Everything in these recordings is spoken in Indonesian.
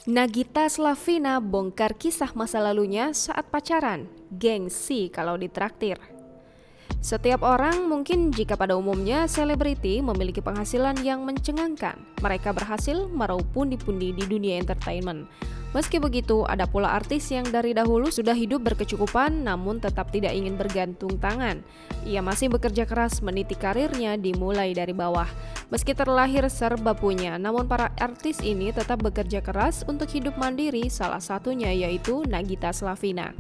Nagita Slavina bongkar kisah masa lalunya saat pacaran, gengsi kalau ditraktir. Setiap orang mungkin jika pada umumnya selebriti memiliki penghasilan yang mencengangkan. Mereka berhasil meraup pundi-pundi di dunia entertainment. Meski begitu, ada pula artis yang dari dahulu sudah hidup berkecukupan namun tetap tidak ingin bergantung tangan. Ia masih bekerja keras meniti karirnya dimulai dari bawah. Meski terlahir serba punya, namun para artis ini tetap bekerja keras untuk hidup mandiri, salah satunya yaitu Nagita Slavina.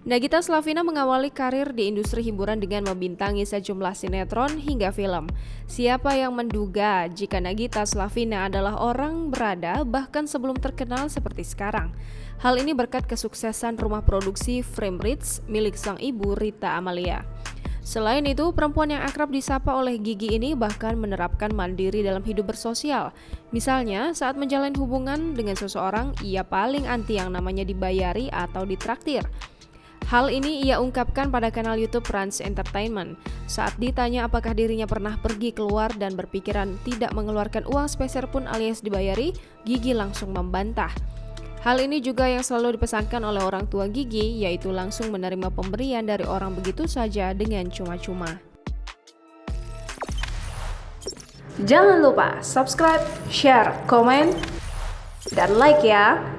Nagita Slavina mengawali karir di industri hiburan dengan membintangi sejumlah sinetron hingga film. Siapa yang menduga jika Nagita Slavina adalah orang berada bahkan sebelum terkenal seperti sekarang. Hal ini berkat kesuksesan rumah produksi Frame Ritz milik sang ibu Rita Amalia. Selain itu, perempuan yang akrab disapa oleh Gigi ini bahkan menerapkan mandiri dalam hidup bersosial. Misalnya, saat menjalin hubungan dengan seseorang, ia paling anti yang namanya dibayari atau ditraktir. Hal ini ia ungkapkan pada kanal YouTube Rans Entertainment. Saat ditanya apakah dirinya pernah pergi keluar dan berpikiran tidak mengeluarkan uang sepeser pun alias dibayari, Gigi langsung membantah. Hal ini juga yang selalu dipesankan oleh orang tua Gigi, yaitu langsung menerima pemberian dari orang begitu saja dengan cuma-cuma. Jangan lupa subscribe, share, komen, dan like ya!